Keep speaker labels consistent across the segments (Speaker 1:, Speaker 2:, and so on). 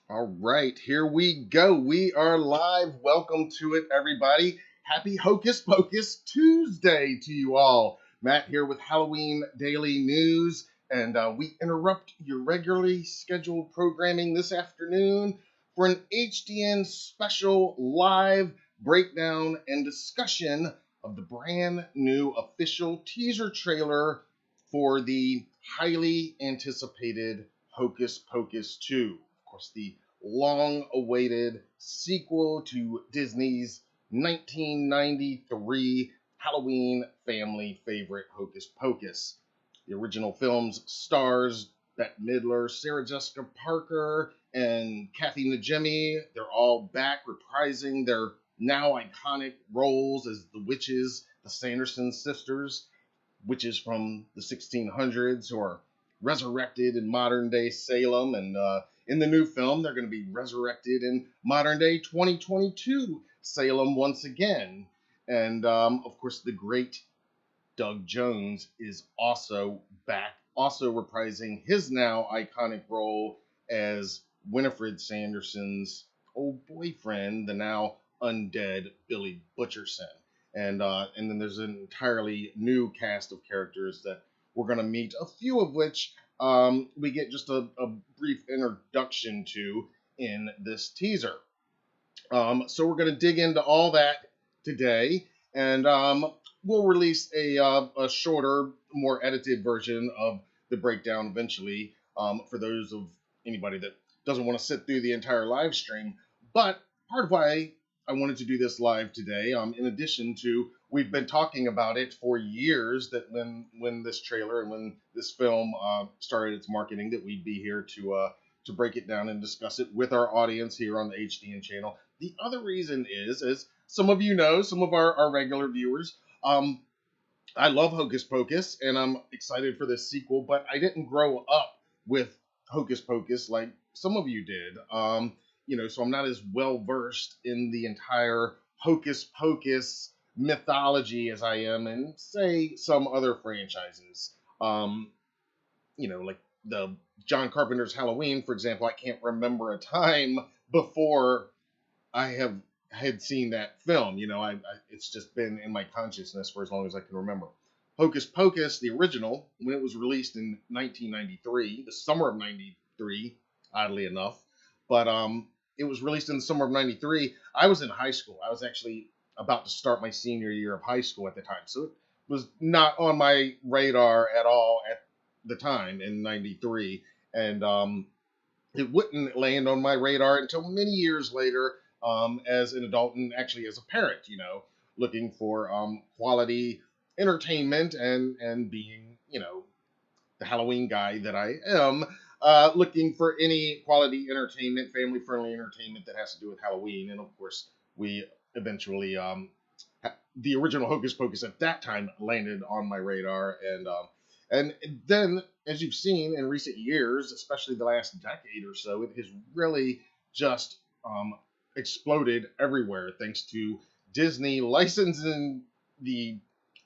Speaker 1: All right, here we go. We are live. Welcome to it, everybody. Happy Hocus Pocus Tuesday to you all. Matt here with Halloween Daily News, and we interrupt your regularly scheduled programming this afternoon for an HDN special live breakdown and discussion of the brand new official teaser trailer for the highly anticipated Hocus Pocus 2. Of course, the long-awaited sequel to Disney's 1993 Halloween family favorite Hocus Pocus. The original film's stars Bette Midler, Sarah Jessica Parker, and Kathy Najimy. They're all back reprising their now iconic roles as the witches, the Sanderson sisters, witches from the 1600s who are resurrected in modern day Salem. And in the new film, they're going to be resurrected in modern day 2022 Salem once again. And of course, the great Doug Jones is also back, also reprising his now iconic role as Winifred Sanderson's old boyfriend, the now undead Billy Butcherson. And then there's an entirely new cast of characters that we're going to meet, a few of which we get just a brief introduction to in this teaser. So we're going to dig into all that today, and we'll release a shorter, more edited version of the breakdown eventually for those of anybody that doesn't want to sit through the entire live stream. But part of why I wanted to do this live today, in addition to we've been talking about it for years, that when this trailer and when this film started its marketing, that we'd be here to break it down and discuss it with our audience here on the HDN channel. The other reason is, as some of you know, some of our regular viewers, I love Hocus Pocus, and I'm excited for this sequel, but I didn't grow up with Hocus Pocus like some of you did. So I'm not as well versed in the entire Hocus Pocus mythology as I am in, say, some other franchises. Like the John Carpenter's Halloween, for example. I can't remember a time before I had seen that film. It's just been in my consciousness for as long as I can remember. Hocus Pocus, the original, when it was released in 1993, the summer of 93, oddly enough, but it was released in the summer of 93. I was in high school. I was actually about to start my senior year of high school at the time. So it was not on my radar at all at the time in 93. And it wouldn't land on my radar until many years later as an adult and actually as a parent, looking for quality entertainment and being, the Halloween guy that I am, looking for any quality entertainment, family-friendly entertainment that has to do with Halloween. And of course, we eventually, the original Hocus Pocus at that time landed on my radar. And then, as you've seen in recent years, especially the last decade or so, it has really just exploded everywhere thanks to Disney licensing the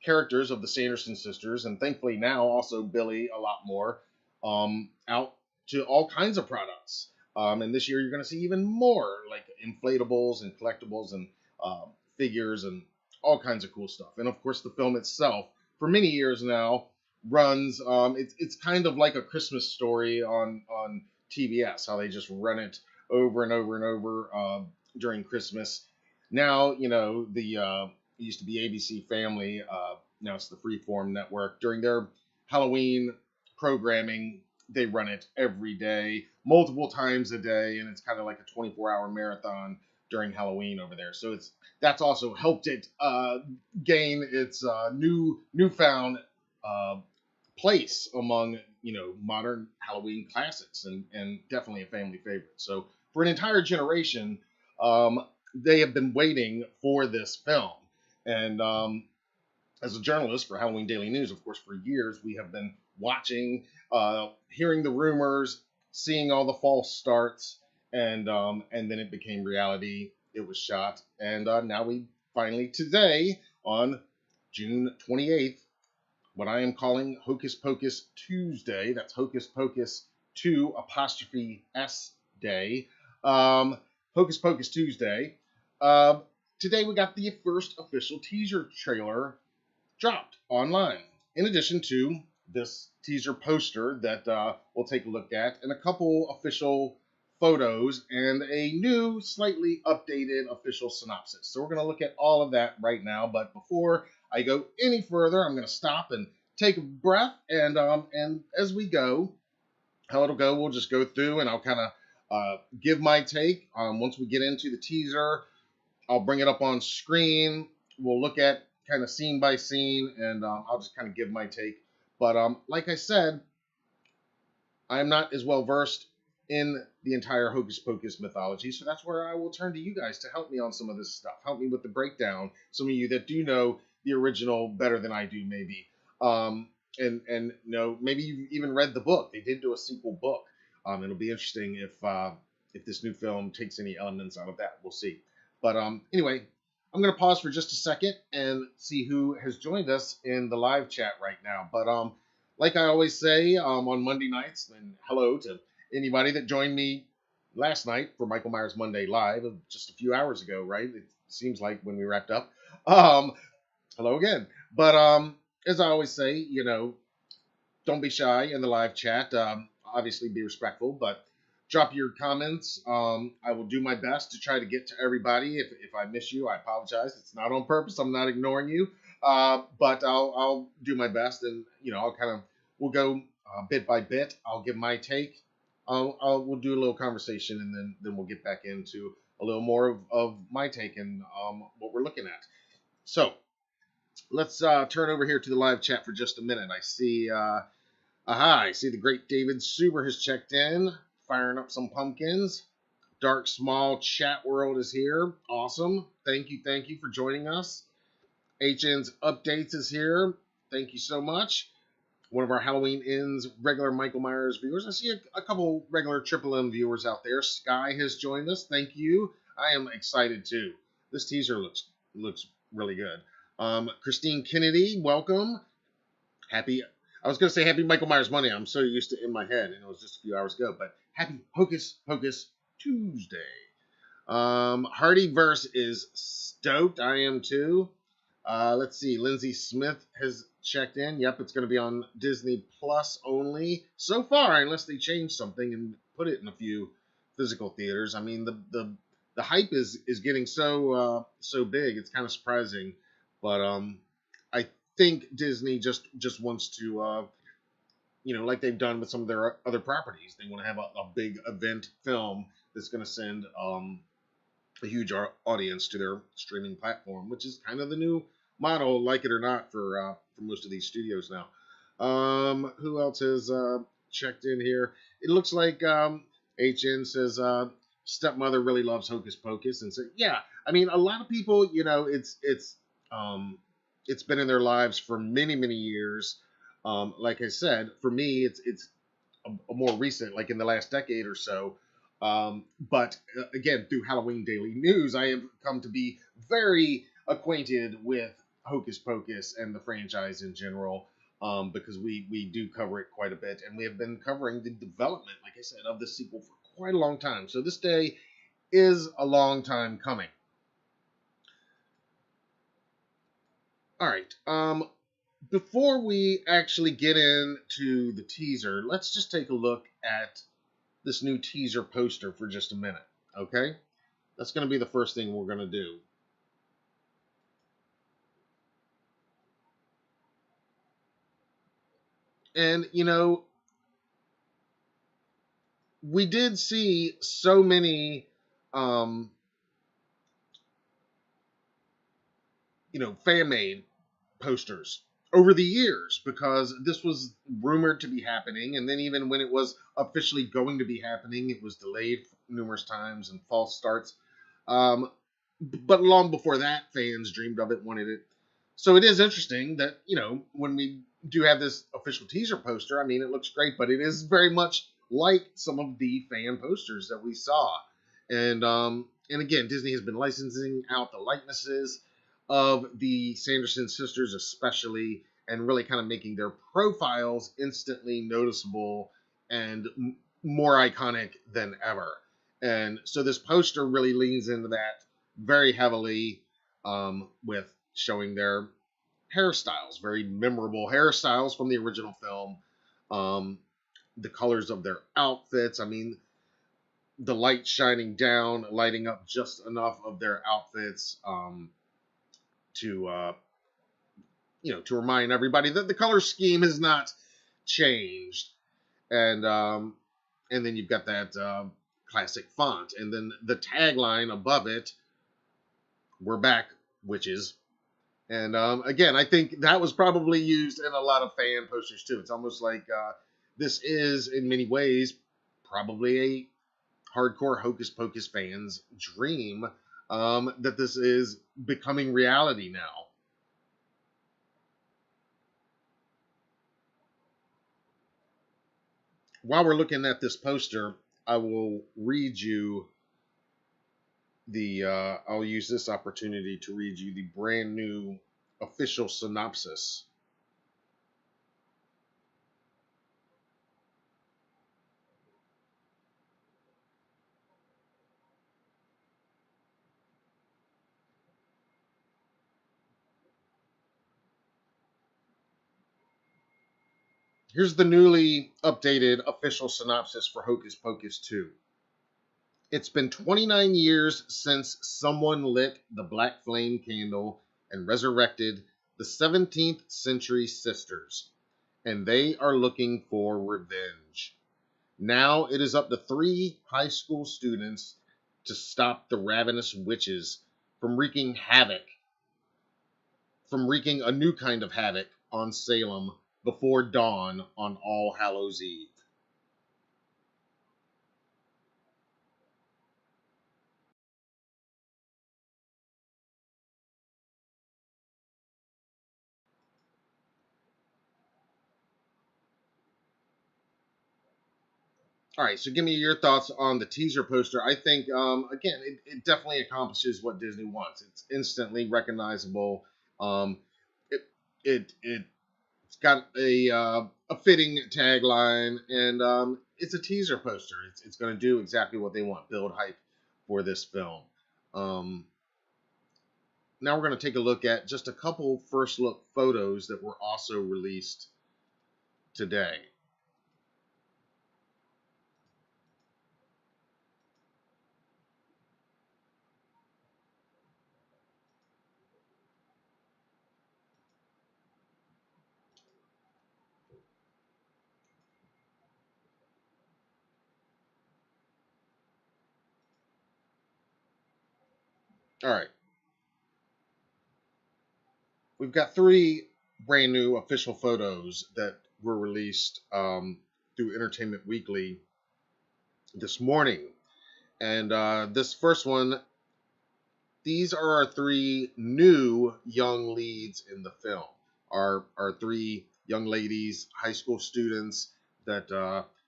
Speaker 1: characters of the Sanderson sisters, and thankfully now also Billy a lot more, out to all kinds of products. And this year you're going to see even more, like inflatables and collectibles and figures and all kinds of cool stuff. And of course, the film itself, for many years now, runs. It's kind of like a Christmas Story on TBS, how they just run it over and over and over during Christmas. Now, it used to be ABC Family. Now it's the Freeform Network. During their Halloween programming, they run it every day, multiple times a day, and it's kind of like a 24-hour marathon during Halloween over there. So that's also helped it gain its newfound place among modern Halloween classics, and definitely a family favorite. So for an entire generation, they have been waiting for this film. And as a journalist for Halloween Daily News, of course, for years we have been watching, hearing the rumors, seeing all the false starts, and then it became reality. It was shot, and now we finally today on June 28th, what I am calling Hocus Pocus Tuesday. That's Hocus Pocus 2 apostrophe S Day. Um, Hocus Pocus Tuesday. Uh, Today we got the first official teaser trailer dropped online. In addition to this teaser poster that we'll take a look at, and a couple official photos, and a new, slightly updated official synopsis. So we're going to look at all of that right now. But before I go any further, I'm going to stop and take a breath, and as we go, how it'll go, we'll just go through, and I'll kind of give my take. Once we get into the teaser, I'll bring it up on screen. We'll look at kind of scene by scene, and I'll just kind of give my take. But like I said, I'm not as well versed in the entire Hocus Pocus mythology, so that's where I will turn to you guys to help me on some of this stuff. Help me with the breakdown. Some of you that do know the original better than I do, maybe. And maybe you've even read the book. They did do a sequel book. It'll be interesting if this new film takes any elements out of that. We'll see. But anyway, I'm going to pause for just a second and see who has joined us in the live chat right now. But like I always say on Monday nights, and hello to anybody that joined me last night for Michael Myers Monday Live just a few hours ago, right? It seems like when we wrapped up. Hello again. But as I always say, don't be shy in the live chat. Obviously, be respectful, but drop your comments. I will do my best to try to get to everybody. If I miss you, I apologize. It's not on purpose. I'm not ignoring you. But I'll do my best, and we'll go bit by bit. I'll give my take. We'll do a little conversation, and then we'll get back into a little more of my take and what we're looking at. So let's turn over here to the live chat for just a minute. I see. I see the great David Suber has checked in, firing up some pumpkins. Dark Small Chat World is here. Awesome. Thank you for joining us. HN's Updates is here. Thank you so much. One of our Halloween Ends regular Michael Myers viewers. I see a couple regular Triple M viewers out there. Sky has joined us. Thank you. I am excited too. This teaser looks really good. Christine Kennedy, welcome. I was going to say happy Michael Myers Monday. I'm so used to in my head, and it was just a few hours ago. But happy Hocus Pocus Tuesday. Hardyverse is stoked. I am too. Let's see. Lindsay Smith has checked in. Yep, it's going to be on Disney Plus only so far, unless they change something and put it in a few physical theaters. I mean, the hype is getting so big. It's kind of surprising, but I think Disney just wants to like they've done with some of their other properties. They want to have a big event film that's going to send a huge audience to their streaming platform, which is kind of the new model, like it or not, for most of these studios now. Who else has checked in here? It looks like HN says stepmother really loves Hocus Pocus, and so yeah, I mean a lot of people, it's been in their lives for many years. Like I said, for me, it's a more recent, like in the last decade or so. But again, through Halloween Daily News, I have come to be very acquainted with Hocus Pocus and the franchise in general, because we do cover it quite a bit, and we have been covering the development, like I said, of the sequel for quite a long time. So this day is a long time coming. All right. Before we actually get into the teaser, let's just take a look at this new teaser poster for just a minute, okay? That's going to be the first thing we're going to do. And, we did see so many, fan-made posters over the years, because this was rumored to be happening, and then even when it was officially going to be happening, it was delayed numerous times and false starts. But long before that, fans dreamed of it, wanted it. So it is interesting that, when we do have this official teaser poster, I mean, it looks great, but it is very much like some of the fan posters that we saw. And again, Disney has been licensing out the likenesses of the Sanderson sisters especially, and really kind of making their profiles instantly noticeable and more iconic than ever. And so this poster really leans into that very heavily, with showing their hairstyles, very memorable hairstyles from the original film. Um, the colors of their outfits. I mean, the light shining down, lighting up just enough of their outfits, to to remind everybody that the color scheme has not changed. And then you've got that classic font, and then the tagline above it: "We're back, witches." And again, I think that was probably used in a lot of fan posters too. It's almost like this is, in many ways, probably a hardcore Hocus Pocus fans' dream, that this is becoming reality now. While we're looking at this poster, I will read you I'll use this opportunity to read you the brand new official synopsis. Here's the newly updated official synopsis for Hocus Pocus 2. It's been 29 years since someone lit the black flame candle and resurrected the 17th century sisters, and they are looking for revenge. Now it is up to 3 high school students to stop the ravenous witches from wreaking a new kind of havoc on Salem before dawn on All Hallows Eve. All right, so give me your thoughts on the teaser poster. I think, again, it definitely accomplishes what Disney wants. It's instantly recognizable. Um, it, it's got a fitting tagline, and it's a teaser poster. It's going to do exactly what they want: build hype for this film. Um, Now we're going to take a look at just a couple first look photos that were also released today. All right, we've got 3 brand new official photos that were released through Entertainment Weekly this morning. And this first one, these are our 3 new young leads in the film. Our 3 young ladies, high school students that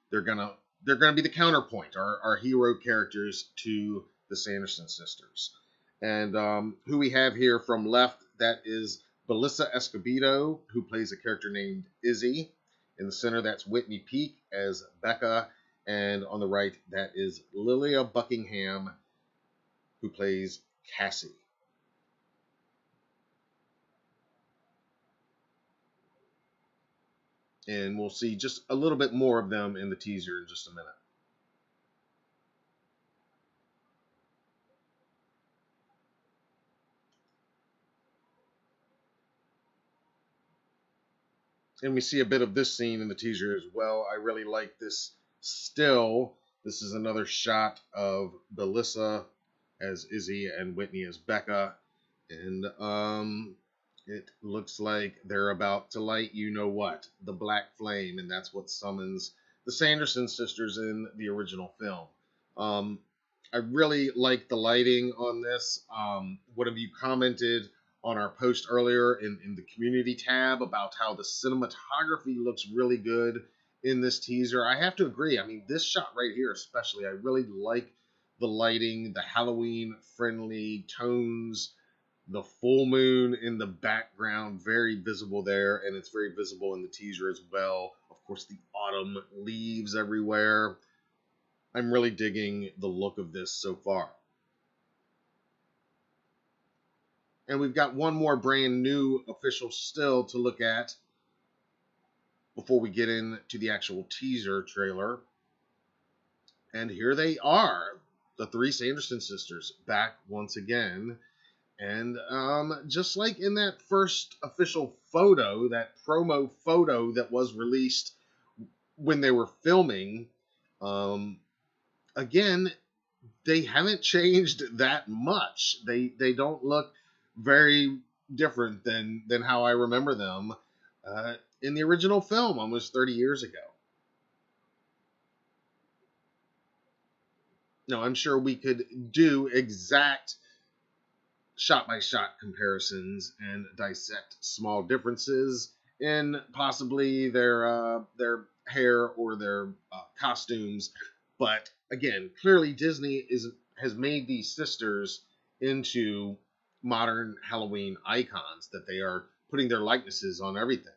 Speaker 1: they're gonna be the counterpoint, our hero characters to the Sanderson sisters. And who we have here from left, that is Belissa Escobedo, who plays a character named Izzy. In the center, that's Whitney Peak as Becca. And on the right, that is Lilia Buckingham, who plays Cassie. And we'll see just a little bit more of them in the teaser in just a minute. And we see a bit of this scene in the teaser as well. I really like this still. This is another shot of Belissa as Izzy and Whitney as Becca. And it looks like they're about to light you know what, the black flame, and that's what summons the Sanderson sisters in the original film. I really like the lighting on this. One of you commented on our post earlier in the community tab about how the cinematography looks really good in this teaser. I have to agree. I mean, this shot right here especially, I really like the lighting, the Halloween friendly tones, the full moon in the background, very visible there, and it's very visible in the teaser as well. Of course, the autumn leaves everywhere. I'm really digging the look of this so far. And we've got one more brand new official still to look at before we get into the actual teaser trailer. And here they are, the three Sanderson sisters, back once again. And just like in that first official photo, that promo photo that was released when they were filming, again, they haven't changed that much. They don't look very different than how I remember them in the original film almost 30 years ago. No, I'm sure we could do exact shot by shot comparisons and dissect small differences in possibly their hair or their costumes. But again, clearly Disney has made these sisters into modern Halloween icons, that they are putting their likenesses on everything.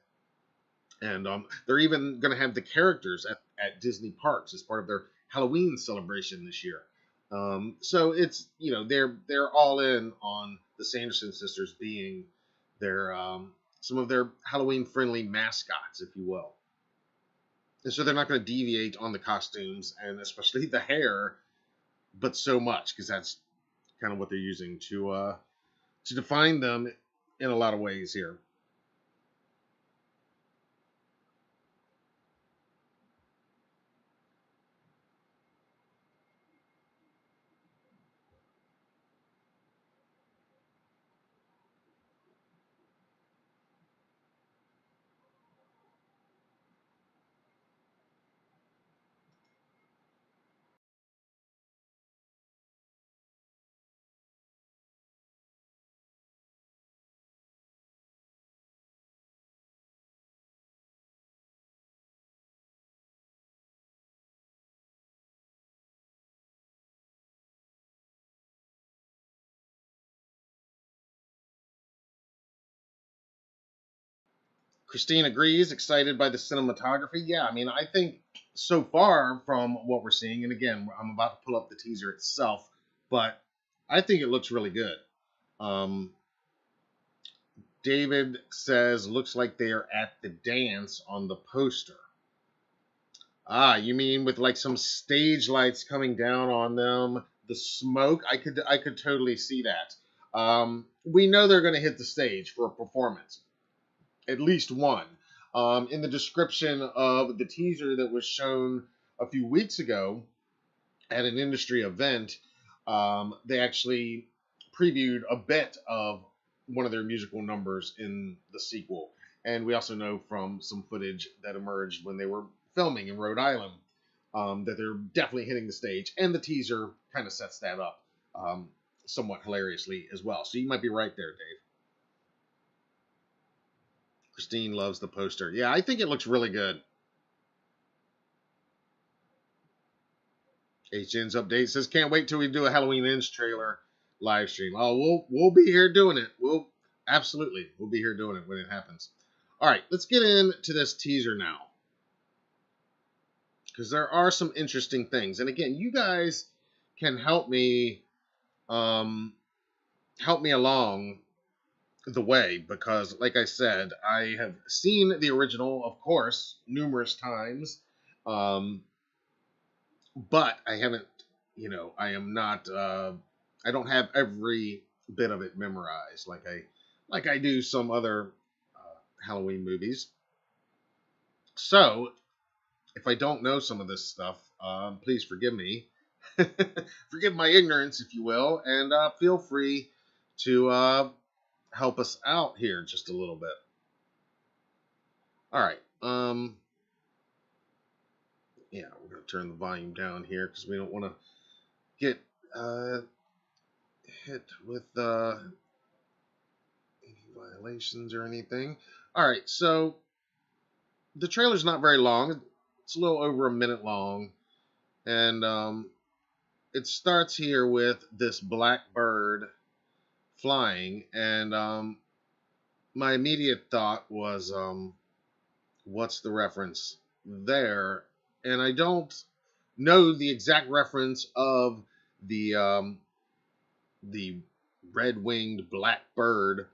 Speaker 1: And they're even going to have the characters at Disney parks as part of their Halloween celebration this year. So it's, they're all in on the Sanderson sisters being their some of their Halloween friendly mascots, if you will. And so they're not going to deviate on the costumes and especially the hair, but so much, because that's kind of what they're using to define them in a lot of ways here. Christine agrees, excited by the cinematography. Yeah, I mean, I think so far from what we're seeing, and again, I'm about to pull up the teaser itself, but I think it looks really good. Um, David says, looks like they are at the dance on the poster. Ah, you mean with like some stage lights coming down on them, the smoke? I could totally see that. We know they're going to hit the stage for a performance, at least one. In the description of the teaser that was shown a few weeks ago at an industry event, they actually previewed a bit of one of their musical numbers in the sequel. And we also know from some footage that emerged when they were filming in Rhode Island that they're definitely hitting the stage. And the teaser kind of sets that up somewhat hilariously as well. So you might be right there, Dave. Christine loves the poster. Yeah, I think it looks really good. HN's update says, can't wait till we do a Halloween Ends trailer live stream. Oh, we'll be here doing it. We'll be here doing it when it happens. All right, let's get into this teaser now, because there are some interesting things. And again, you guys can help me along the way, because like I said, I have seen the original, of course, numerous times. But I haven't, I am not, I don't have every bit of it memorized like I do some other Halloween movies. So if I don't know some of this stuff, please forgive me, forgive my ignorance, if you will, and feel free to help us out here just a little bit. All right. Yeah, we're going to turn the volume down here because we don't want to get hit with any violations or anything. All right, so the trailer's not very long. It's a little over a minute long, and it starts here with this black bird flying, and my immediate thought was, what's the reference there? And I don't know the exact reference of the red-winged black bird,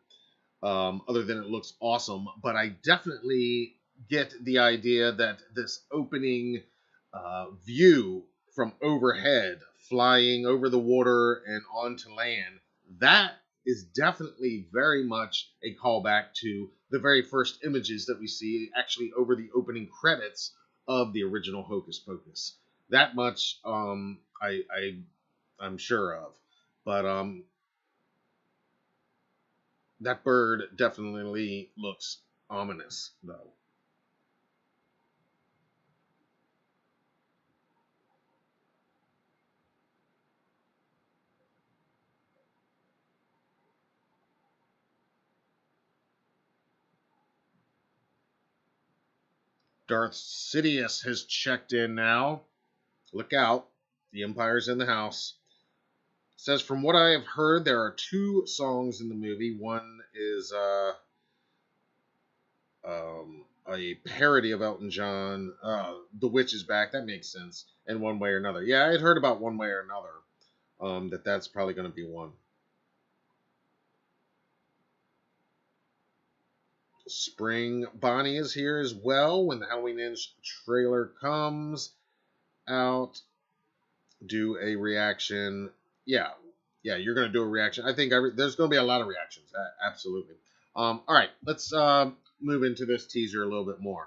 Speaker 1: other than it looks awesome. But I definitely get the idea that this opening view from overhead, flying over the water and onto land, that is definitely very much a callback to the very first images that we see actually over the opening credits of the original Hocus Pocus. That much I'm sure of. But that bird definitely looks ominous, though. Darth Sidious has checked in now. Look out. The Empire's in the house. Says, from what I have heard, there are two songs in the movie. One is a parody of Elton John. The Witch is Back. That makes sense. And One Way or Another. Yeah, I had heard about One Way or Another. That's probably going to be one. Spring Bonnie is here as well. When the Halloween Ends trailer comes out, do a reaction. Yeah, you're gonna do a reaction. I think there's gonna be a lot of reactions. Absolutely. All right, let's move into this teaser a little bit more.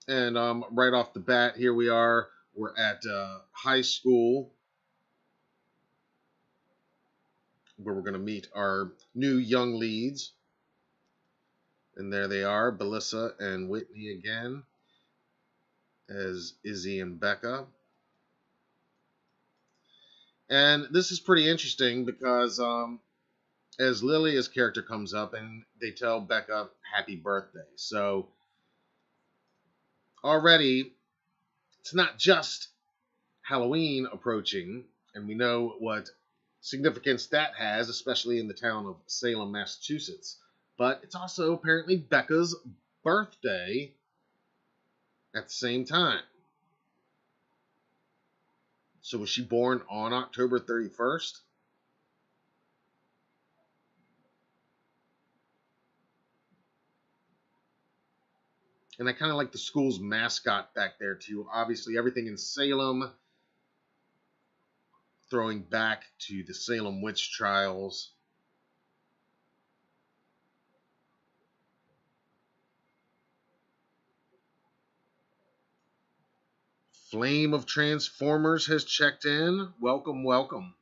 Speaker 1: And right off the bat, here we are. We're at high school, where we're gonna meet our new young leads. And there they are, Belissa and Whitney again, as Izzy and Becca. And this is pretty interesting because as Lilia's character comes up and they tell Becca happy birthday. So already it's not just Halloween approaching, and we know what significance that has, especially in the town of Salem, Massachusetts. But it's also apparently Becca's birthday at the same time. So was she born on October 31st? And I kind of like the school's mascot back there, too. Obviously, everything in Salem, throwing back to the Salem witch trials. Flame of Transformers has checked in. Welcome, welcome.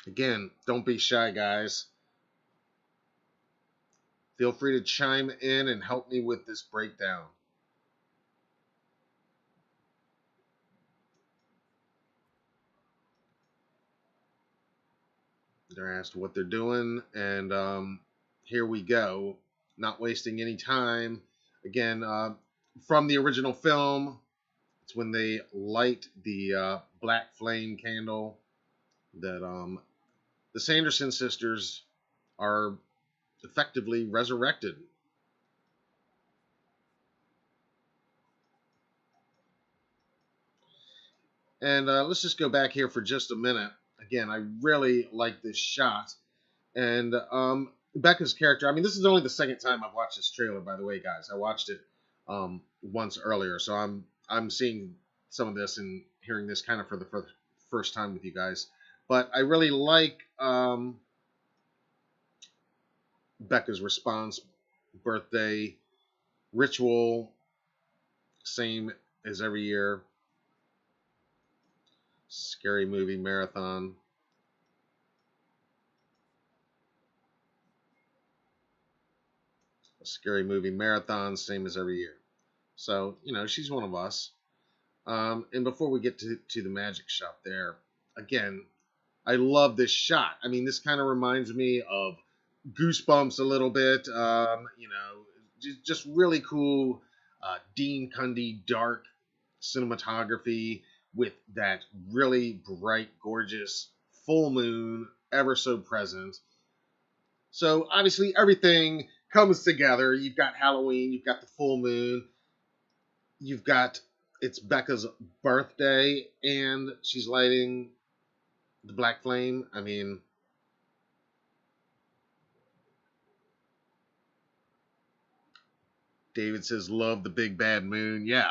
Speaker 1: Again, don't be shy, guys. Feel free to chime in and help me with this breakdown. They're asked what they're doing, and here we go. Not wasting any time. Again, from the original film, it's when they light the black flame candle that the Sanderson sisters are effectively resurrected. And let's just go back here for just a minute. Again, I really like this shot. And Becca's character, I mean, this is only the second time I've watched this trailer, by the way, guys. I watched it once earlier, so I'm seeing some of this and hearing this kind of for the first time with you guys. But I really like Becca's response, birthday, ritual, same as every year. Scary movie marathon. A scary movie marathon, same as every year. So, she's one of us. And before we get to the Magic Shop there, again, I love this shot. I mean, this kind of reminds me of Goosebumps a little bit. Just really cool Dean Cundy dark cinematography with that really bright, gorgeous full moon ever so present. So obviously everything comes together. You've got Halloween, you've got the full moon, you've got it's Becca's birthday, and she's lighting the black flame. I mean, David says, love the big bad moon. Yeah.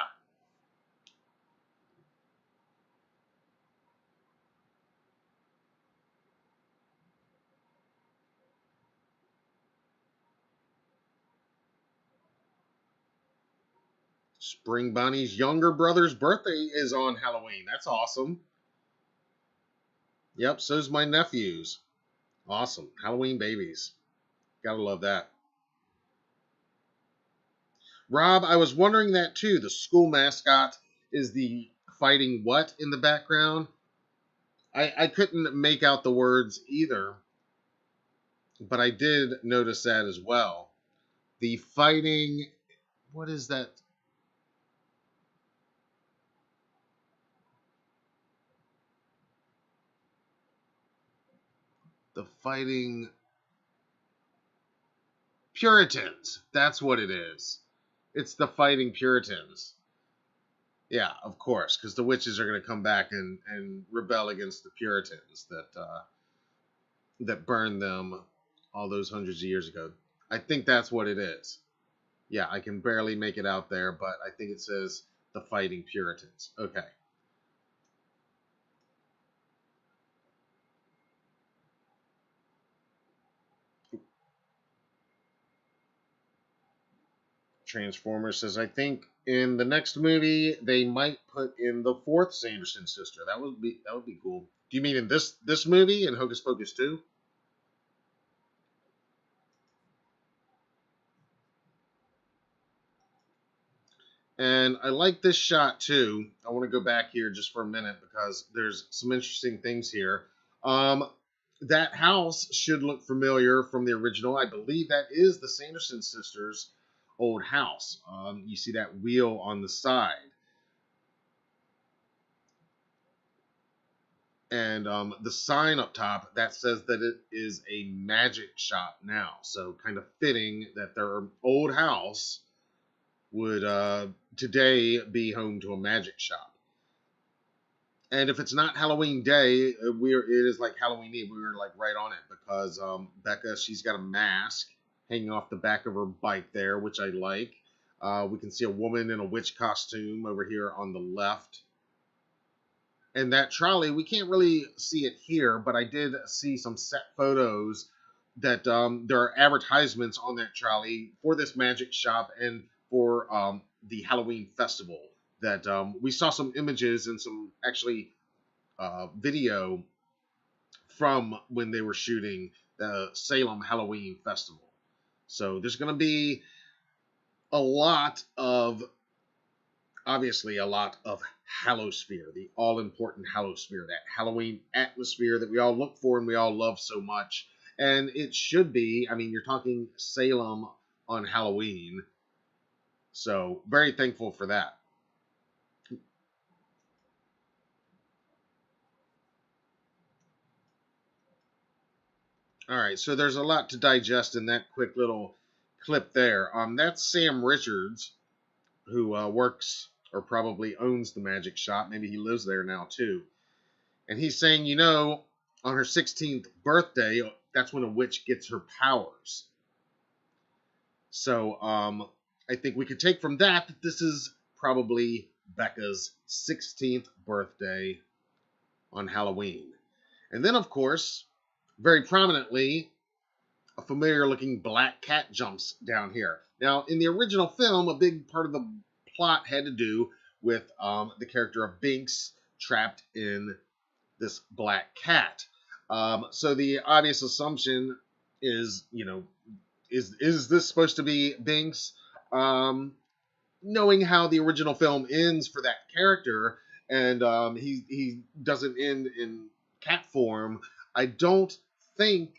Speaker 1: Spring Bonnie's younger brother's birthday is on Halloween. That's awesome. Yep, so's my nephew's. Awesome. Halloween babies. Gotta love that. Rob, I was wondering that too. The school mascot is the fighting what in the background? I couldn't make out the words either, but I did notice that as well. The fighting, what is that? The fighting Puritans. That's what it is. It's the fighting Puritans. Yeah, of course, because the witches are going to come back and rebel against the Puritans that burned them all those hundreds of years ago. I think that's what it is. Yeah, I can barely make it out there, but I think it says the Fighting Puritans. Okay. Transformers says, I think in the next movie they might put in the fourth Sanderson sister. That would be cool. Do you mean in this movie in Hocus Pocus 2? And I like this shot too. I want to go back here just for a minute because there's some interesting things here. That house should look familiar from the original. I believe that is the Sanderson sisters' old house. You see that wheel on the side. And the sign up top, that says that it is a magic shop now. So kind of fitting that their old house would today be home to a magic shop. And if it's not Halloween Day, it is like Halloween Eve. We were like right on it because Becca, she's got a mask hanging off the back of her bike there, which I like. We can see a woman in a witch costume over here on the left. And that trolley, we can't really see it here, but I did see some set photos that there are advertisements on that trolley for this magic shop and for the Halloween festival. That we saw some images and some actually video from when they were shooting the Salem Halloween Festival. So there's going to be obviously a lot of Hallosphere, the all-important Hallosphere, that Halloween atmosphere that we all look for and we all love so much. And it should be, I mean, you're talking Salem on Halloween. So very thankful for that. All right, so there's a lot to digest in that quick little clip there. That's Sam Richards, who works or probably owns the Magic Shop. Maybe he lives there now too. And he's saying, on her 16th birthday, that's when a witch gets her powers. So I think we could take from that this is probably Becca's 16th birthday on Halloween. And then, of course, very prominently, a familiar looking black cat jumps down here. Now, in the original film, a big part of the plot had to do with the character of Binks trapped in this black cat. So the obvious assumption is, is this supposed to be Binks? Knowing how the original film ends for that character, and he doesn't end in cat form, I don't think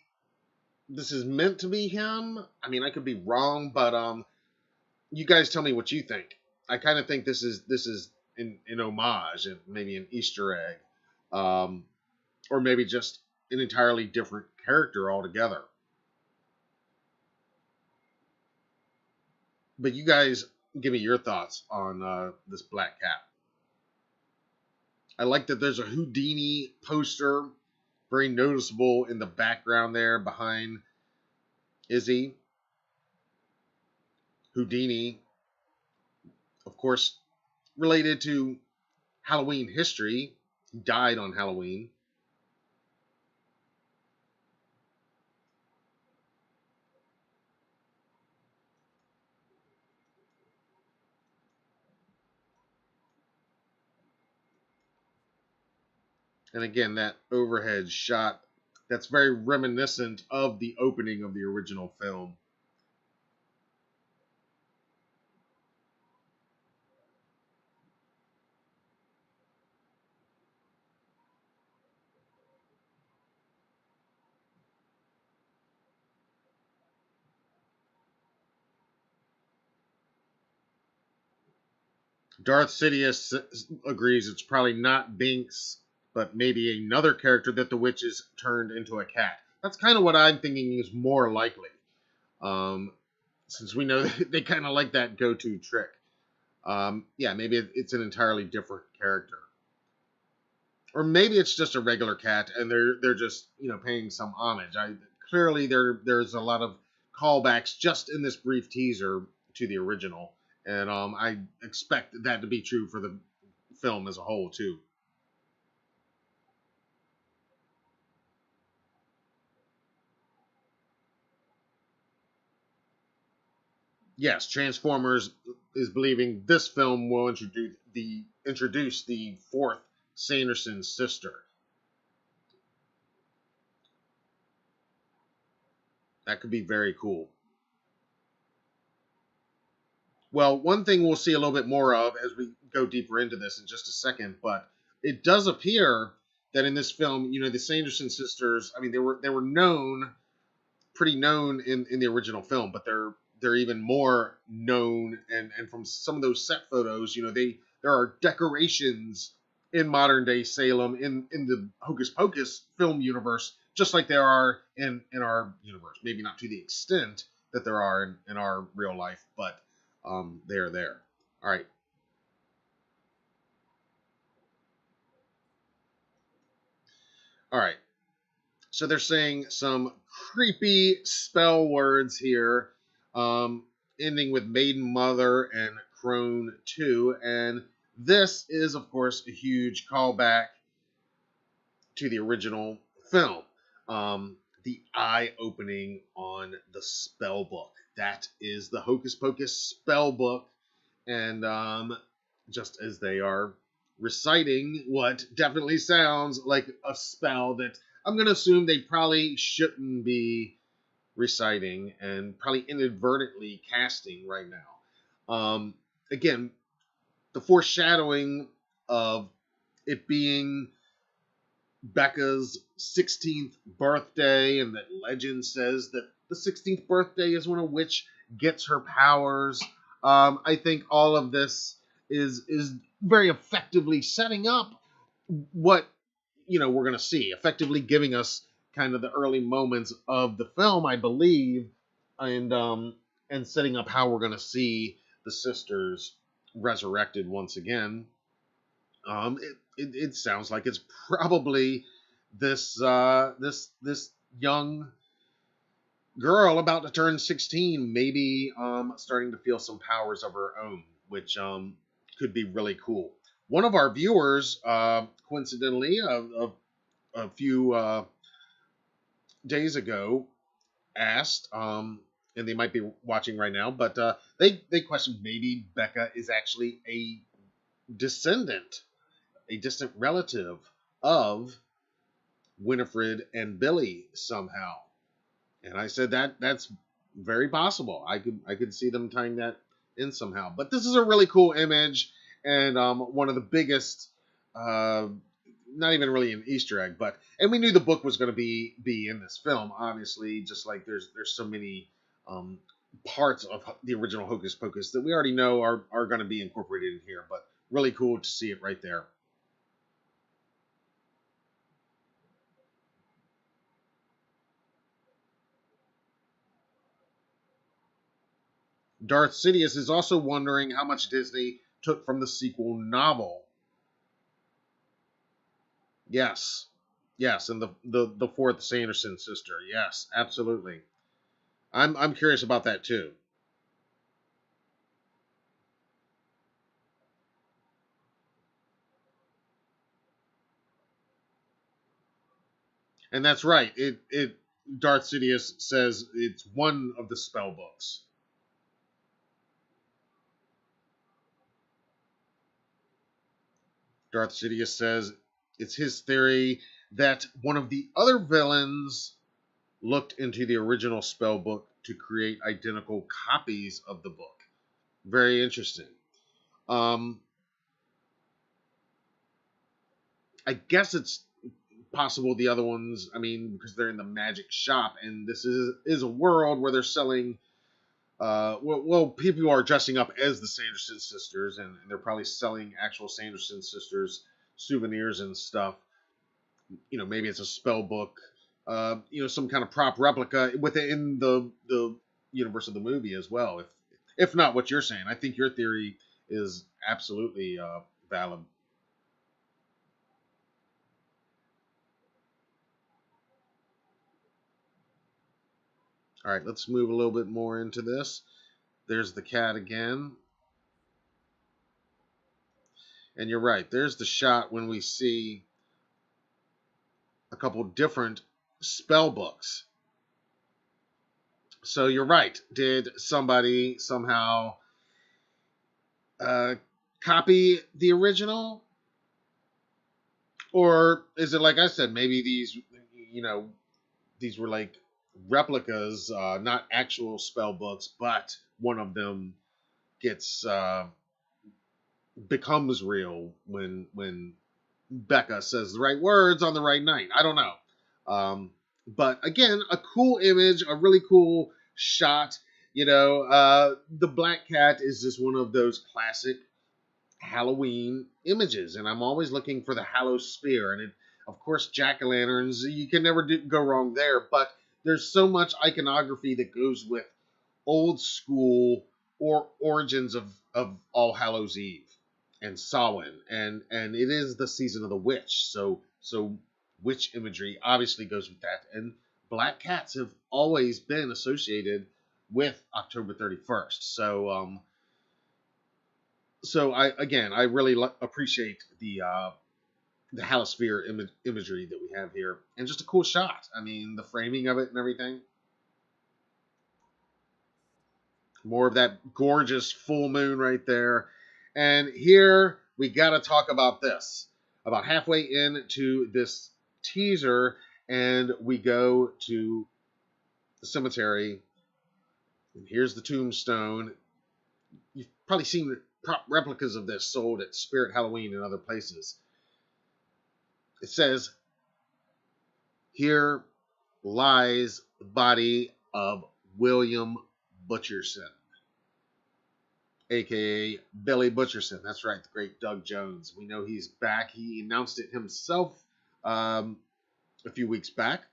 Speaker 1: this is meant to be him. I mean, I could be wrong, but you guys tell me what you think. I kind of think this is in homage and maybe an Easter egg, um, or maybe just an entirely different character altogether. But you guys, give me your thoughts on this Black Cat. I like that there's a Houdini poster, very noticeable in the background there behind Izzy. Houdini, of course, related to Halloween history. He died on Halloween. And again, that overhead shot, that's very reminiscent of the opening of the original film. Darth Sidious agrees it's probably not Binks, but maybe another character that the witches turned into a cat. That's kind of what I'm thinking is more likely, um, since we know they kind of like that go-to trick. Yeah, maybe it's an entirely different character, or maybe it's just a regular cat, and they're just paying some homage. Clearly there's a lot of callbacks just in this brief teaser to the original, and I expect that to be true for the film as a whole too. Yes, Transformers is believing this film will introduce the fourth Sanderson sister. That could be very cool. Well, one thing we'll see a little bit more of as we go deeper into this in just a second, but it does appear that in this film, the Sanderson sisters, I mean, they were pretty known in the original film, but they're even more known, and from some of those set photos, there are decorations in modern day Salem in the Hocus Pocus film universe, just like there are in our universe. Maybe not to the extent that there are in our real life, but they are there. All right. All right. So they're saying some creepy spell words here, um, ending with Maiden Mother and Crone 2. And this is, of course, a huge callback to the original film. The eye opening on the spell book. That is the Hocus Pocus spell book. And just as they are reciting what definitely sounds like a spell that I'm going to assume they probably shouldn't be reciting and probably inadvertently casting right now. Again, the foreshadowing of it being Becca's 16th birthday, and that legend says that the 16th birthday is when a witch gets her powers. I think all of this is very effectively setting up what we're going to see, effectively giving us kind of the early moments of the film, I believe, and setting up how we're going to see the sisters resurrected once again. It sounds like it's probably this young girl about to turn 16, maybe starting to feel some powers of her own, which could be really cool. One of our viewers, coincidentally, a few days ago, asked, and they might be watching right now, but they questioned maybe Becca is actually a descendant, a distant relative of Winifred and Billy somehow. And I said that's very possible. I could see them tying that in somehow. But this is a really cool image, and one of the biggest, not even really an Easter egg, and we knew the book was going to be in this film. Obviously, just like there's so many parts of the original Hocus Pocus that we already know are going to be incorporated in here. But really cool to see it right there. Darth Sidious is also wondering how much Disney took from the sequel novel. Yes. Yes, and the fourth Sanderson sister. Yes, absolutely. I'm curious about that too. And that's right. It Darth Sidious says it's one of the spell books. Darth Sidious says it's his theory that one of the other villains looked into the original spell book to create identical copies of the book. Very interesting. Um, I guess it's possible the other ones, I mean, because they're in the Magic Shop, and this is a world where they're selling. Well, people are dressing up as the Sanderson sisters, and they're probably selling actual Sanderson sisters souvenirs and stuff. Maybe it's a spell book, some kind of prop replica within the universe of the movie as well. If not what you're saying, I think your theory is absolutely valid. All right, let's move a little bit more into this. There's the cat again. And you're right. There's the shot when we see a couple different spell books. So you're right. Did somebody somehow uh, copy the original? Or is it like I said, maybe these were like replicas, not actual spell books, but one of them gets becomes real when Becca says the right words on the right night. I don't know. But again, a cool image, a really cool shot. The black cat is just one of those classic Halloween images, and I'm always looking for the Hallow Spear, and of course jack o' lanterns. You can never go wrong there. But there's so much iconography that goes with old school or origins of All Hallows Eve and Samhain, and it is the season of the witch, so witch imagery obviously goes with that, and black cats have always been associated with October 31st. So I really appreciate the Halosphere imagery that we have here, and just a cool shot. I mean, the framing of it and everything. More of that gorgeous full moon right there. And here we got to talk about this. About halfway into this teaser, and we go to the cemetery. And here's the tombstone. You've probably seen replicas of this sold at Spirit Halloween and other places. It says, "Here lies the body of William Butcherson, aka Billy Butcherson." That's right, the great Doug Jones. We know he's back. He announced it himself a few weeks back.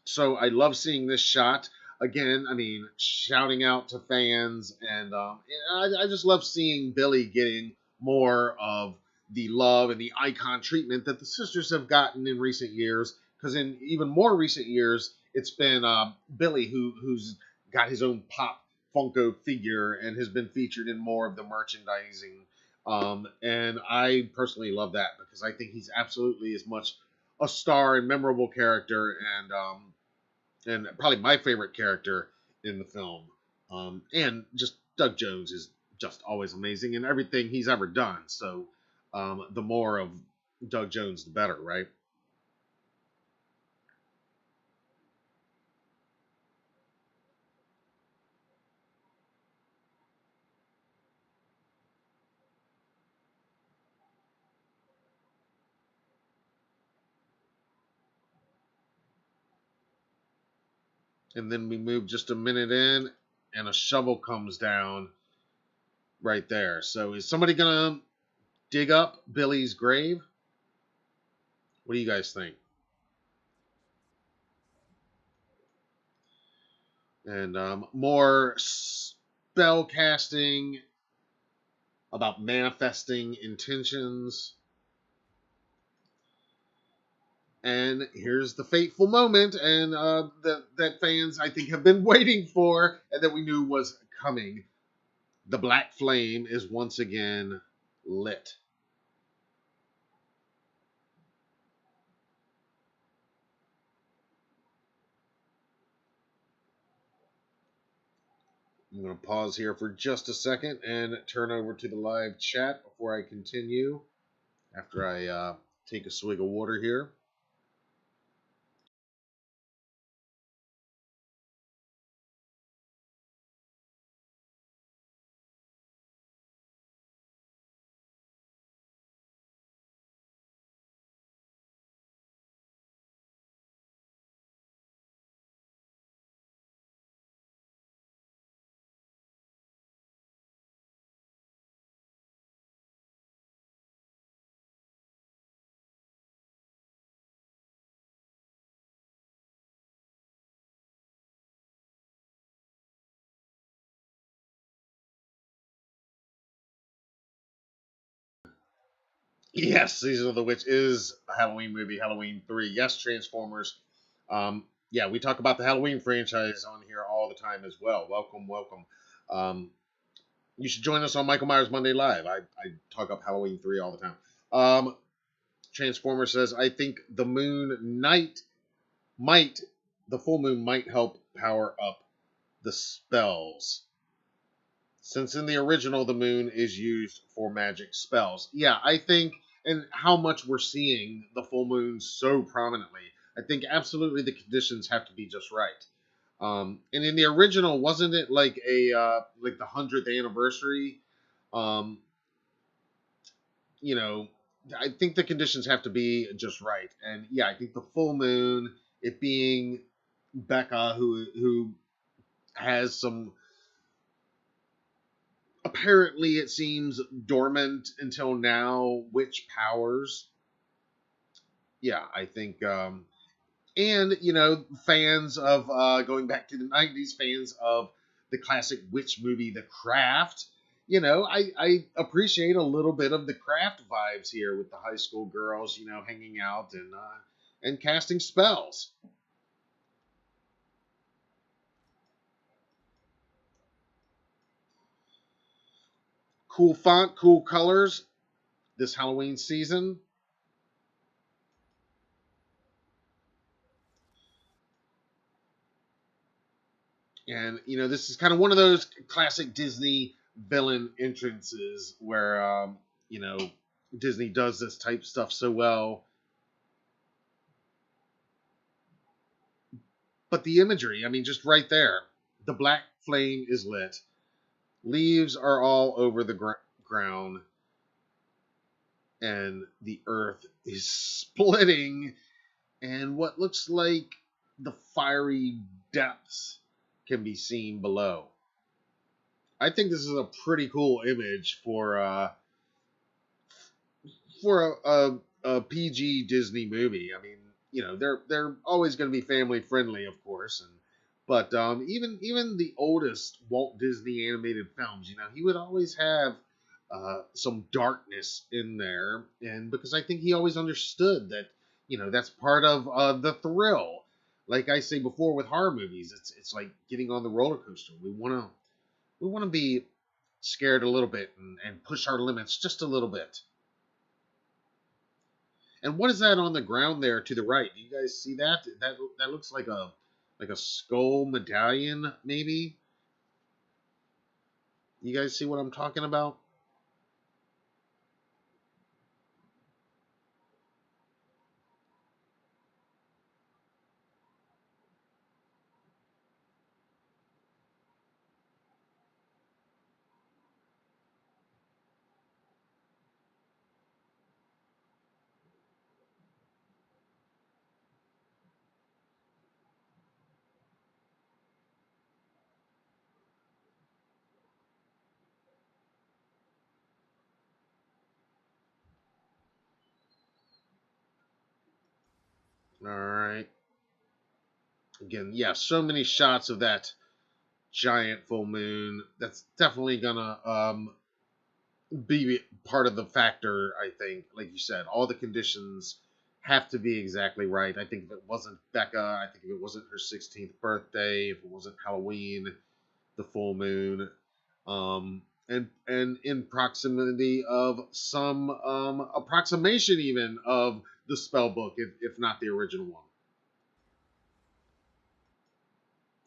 Speaker 1: So I love seeing this shot. Again, I mean, shouting out to fans, and I just love seeing Billy getting more of the love and the icon treatment that the sisters have gotten in recent years. Because in even more recent years, it's been Billy who's got his own pop Funko figure and has been featured in more of the merchandising. And I personally love that because I think he's absolutely as much a star and memorable character, and probably my favorite character in the film. And just Doug Jones is just always amazing in everything he's ever done. So the more of Doug Jones, the better, right? And then we move just a minute in, and a shovel comes down right there. So is somebody gonna dig up Billy's grave. What do you guys think? And more spell casting about manifesting intentions. And here's the fateful moment, and that fans, I think, have been waiting for, and that we knew was coming. The black flame is once again lit. I'm going to pause here for just a second and turn over to the live chat before I continue, after I take a swig of water here. Yes, Season of the Witch is a Halloween movie, Halloween 3. Yes, Transformers. Yeah, we talk about the Halloween franchise on here all the time as well. Welcome, welcome. Um, you should join us on Michael Myers Monday Live. I talk up Halloween 3 all the time. Transformer says, I think the full moon might help power up the spells. Since in the original, the moon is used for magic spells. Yeah, I think, and how much we're seeing the full moon so prominently, I think absolutely the conditions have to be just right. And in the original, wasn't it like like the 100th anniversary? Um, you know, I think the conditions have to be just right. And yeah, I think the full moon, it being Becca, who has some, apparently it seems, dormant until now witch powers. Yeah, I think and fans of going back to the 90s, fans of the classic witch movie The Craft, I appreciate a little bit of the Craft vibes here with the high school girls, hanging out and casting spells. Cool font, cool colors this Halloween season. And this is kind of one of those classic Disney villain entrances where you know Disney does this type stuff so well. But the imagery, I mean, just right there, the black flame is lit, leaves are all over the ground, and the earth is splitting, and what looks like the fiery depths can be seen below. I think this is a pretty cool image for a PG Disney movie. I mean, they're always going to be family friendly, of course, but even the oldest Walt Disney animated films, he would always have some darkness in there, and because I think he always understood that that's part of the thrill. Like I say before with horror movies, it's like getting on the roller coaster. We want to be scared a little bit and push our limits just a little bit. And what is that on the ground there to the right? Do you guys see that? That looks like a skull medallion, maybe. You guys see what I'm talking about? All right. Again, yeah, so many shots of that giant full moon. That's definitely gonna be part of the factor. I think, like you said, all the conditions have to be exactly right. I think if it wasn't Becca, I think if it wasn't her 16th birthday, if it wasn't Halloween, the full moon, and in proximity of some approximation even of the spell book, if not the original one.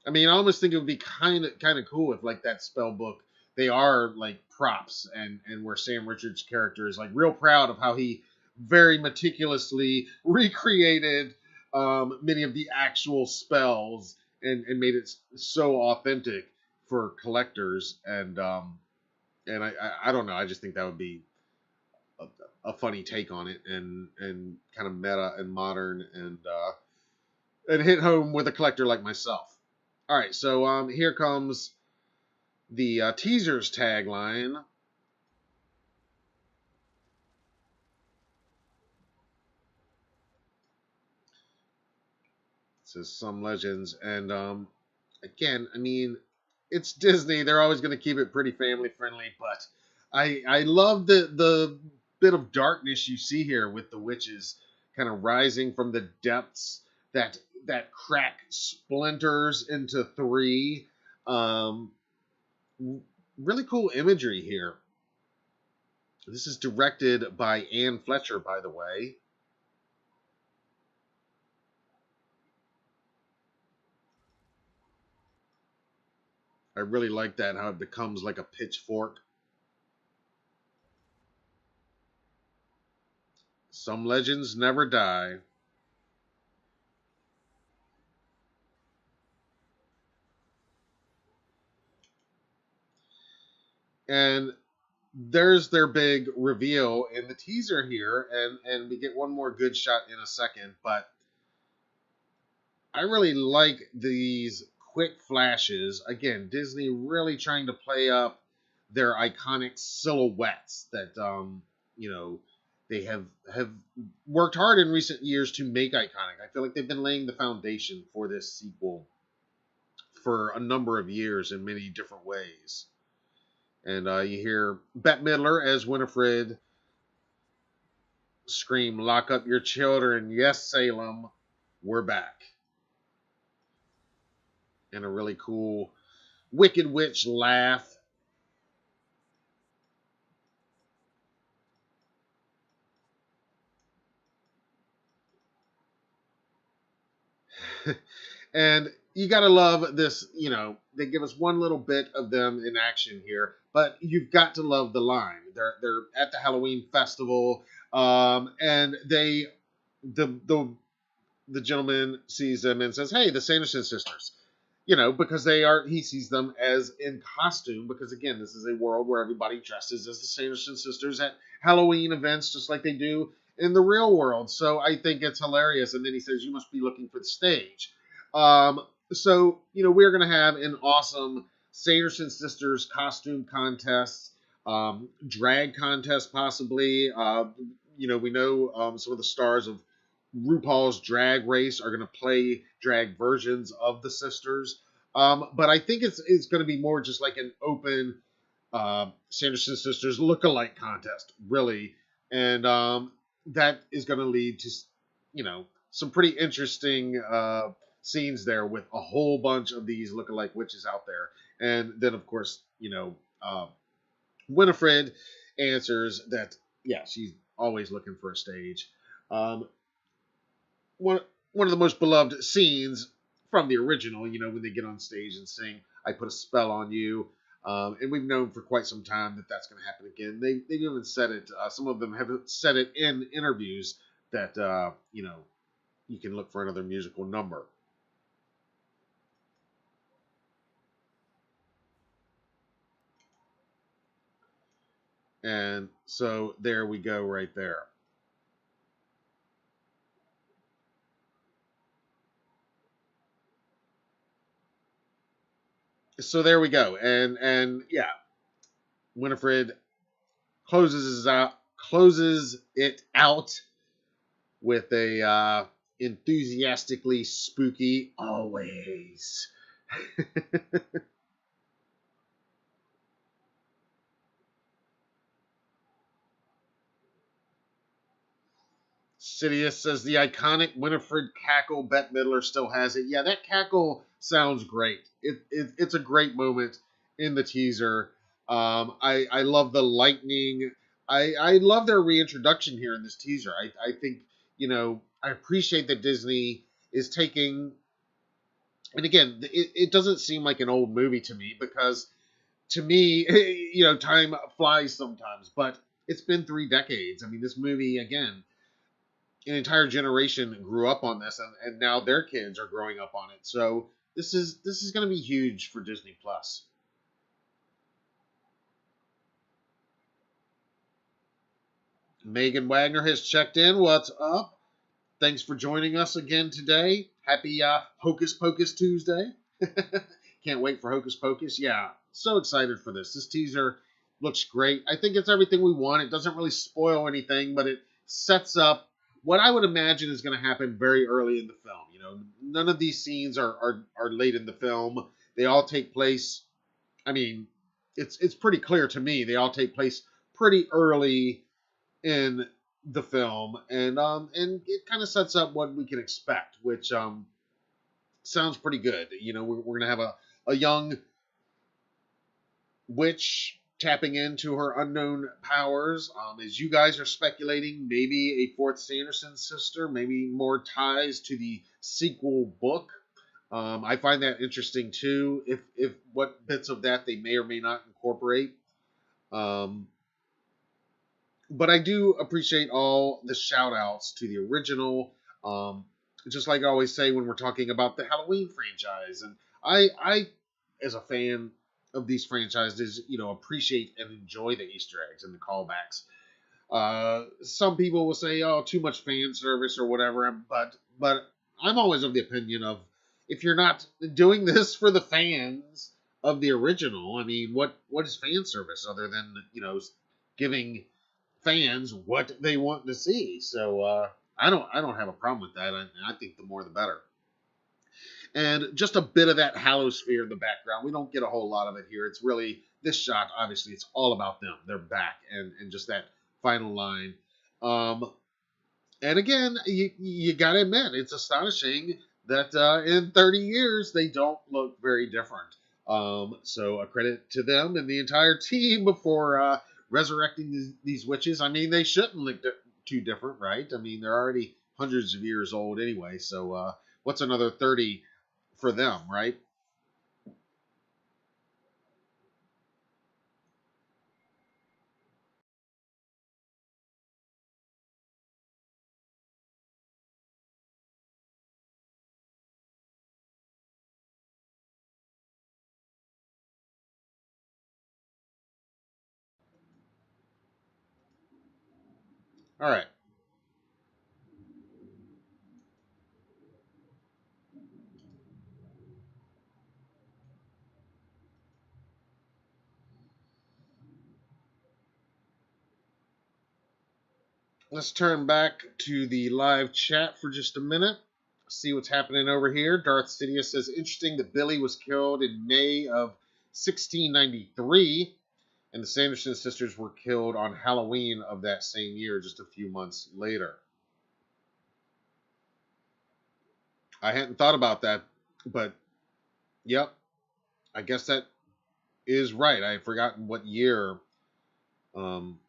Speaker 1: I mean, I almost think it would be kind of cool if like that spell book they are like props and where Sam Richards' character is like real proud of how he very meticulously recreated many of the actual spells and made it so authentic for collectors and I don't know, I just think that would be a funny take on it and kind of meta and modern and hit home with a collector like myself. All right, so here comes the teaser's tagline. It says some legends, and again, I mean, it's Disney. They're always going to keep it pretty family friendly, but I love the bit of darkness you see here with the witches kind of rising from the depths that crack splinters into three. Um, Really cool imagery here. This is directed by Anne Fletcher, by the way. I really like that, how it becomes like a pitchfork. Some legends never die. And there's their big reveal in the teaser here, and we get one more good shot in a second, but I really like these quick flashes. Again, Disney really trying to play up their iconic silhouettes that you know they have worked hard in recent years to make iconic. I feel like they've been laying the foundation for this sequel for a number of years in many different ways. And you hear Bette Midler as Winifred scream, "Lock up your children. Yes, Salem, we're back." And a really cool Wicked Witch laugh. And you got to love this, they give us one little bit of them in action here, but you've got to love the line. They're at the Halloween festival, and the gentleman sees them and says, "Hey, the Sanderson sisters." Because he sees them as in costume, because again, this is a world where everybody dresses as the Sanderson sisters at Halloween events, just like they do in the real world. So I think it's hilarious. And then he says, "You must be looking for the stage." We're going to have an awesome Sanderson sisters costume contest, drag contest, possibly. We know some of the stars of RuPaul's Drag Race are going to play drag versions of the sisters. But I think it's going to be more just like an open Sanderson Sisters look-alike contest, really. And that is going to lead to, some pretty interesting scenes there with a whole bunch of these look-alike witches out there. And then, of course, Winifred answers that, yeah, she's always looking for a stage. One of the most beloved scenes from the original, when they get on stage and sing "I Put a Spell on You," and we've known for quite some time that that's going to happen again. They've even said it. Some of them have said it in interviews that you can look for another musical number. And so there we go, right there. So there we go, and yeah, Winifred closes it out with a enthusiastically spooky always. Sidious says the iconic Winifred cackle. Bette Midler still has it. Yeah, that cackle sounds great. It's a great moment in the teaser. I love the lightning. I love their reintroduction here in this teaser. I think, I appreciate that Disney is taking, and again, it doesn't seem like an old movie to me, because to me, time flies sometimes, but it's been 3 decades. I mean, this movie, again, an entire generation grew up on this, and now their kids are growing up on it. So this is going to be huge for Disney Plus. Megan Wagner has checked in. What's up? Thanks for joining us again today. Happy Hocus Pocus Tuesday. Can't wait for Hocus Pocus. Yeah, so excited for this. This teaser looks great. I think it's everything we want. It doesn't really spoil anything, but it sets up what I would imagine is going to happen very early in the film. None of these scenes are late in the film. They all take place. I mean, it's pretty clear to me. They all take place pretty early in the film, and it kind of sets up what we can expect, which sounds pretty good. We're gonna have a young witch tapping into her unknown powers. As you guys are speculating, maybe a fourth Sanderson sister, maybe more ties to the sequel book. I find that interesting too. If what bits of that they may or may not incorporate. But I do appreciate all the shout outs to the original. Just like I always say when we're talking about the Halloween franchise. And I as a fan of these franchises, appreciate and enjoy the Easter eggs and the callbacks. Some people will say, "Oh, too much fan service" or whatever, but I'm always of the opinion of, if you're not doing this for the fans of the original, I mean, what is fan service other than giving fans what they want to see? So I don't have a problem with that. I think the more the better. And just a bit of that halosphere in the background. We don't get a whole lot of it here. It's really, this shot, obviously, it's all about them. They're back, and just that final line. And again, you got to admit, it's astonishing that in 30 years, they don't look very different. So a credit to them and the entire team for resurrecting these witches. I mean, they shouldn't look too different, right? I mean, they're already hundreds of years old anyway. So what's another 30 for them, right? All right. Let's turn back to the live chat for just a minute. See what's happening over here. Darth Sidious says, interesting that Billy was killed in May of 1693, and the Sanderson sisters were killed on Halloween of that same year, just a few months later. I hadn't thought about that, but yep, I guess that is right. I had forgotten what year um,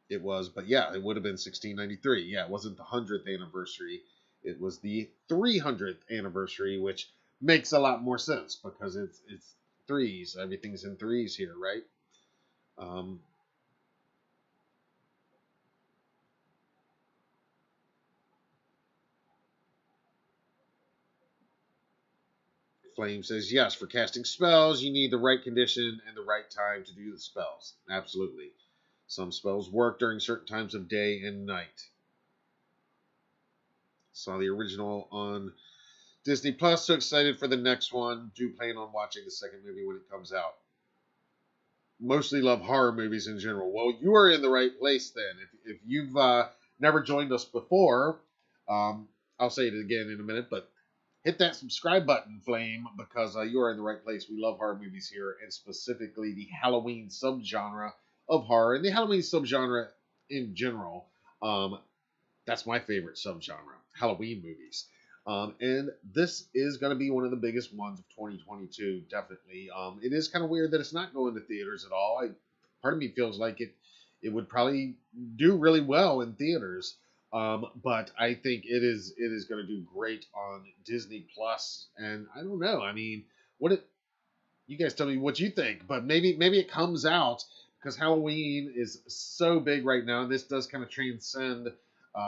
Speaker 1: it was, but yeah, it would have been 1693. Yeah, it wasn't the 100th anniversary. It was the 300th anniversary, which makes a lot more sense because it's threes. Everything's in threes here, right? Um, Flame says, yes, for casting spells, you need the right condition and the right time to do the spells. Absolutely. Some spells work during certain times of day and night. Saw the original on Disney Plus. So excited for the next one. Do plan on watching the second movie when it comes out. Mostly love horror movies in general. Well, you are in the right place then. If you've never joined us before, I'll say it again in a minute, but hit that subscribe button, Flame, because you are in the right place. We love horror movies here, and specifically the Halloween subgenre of horror, and the Halloween subgenre in general. That's my favorite subgenre, Halloween movies. And this is going to be one of the biggest ones of 2022, definitely. It is kind of weird that it's not going to theaters at all. Part of me feels like it would probably do really well in theaters. But I think it is going to do great on Disney Plus, and I don't know. I mean, you guys tell me what you think, but maybe it comes out because Halloween is so big right now, and this does kind of transcend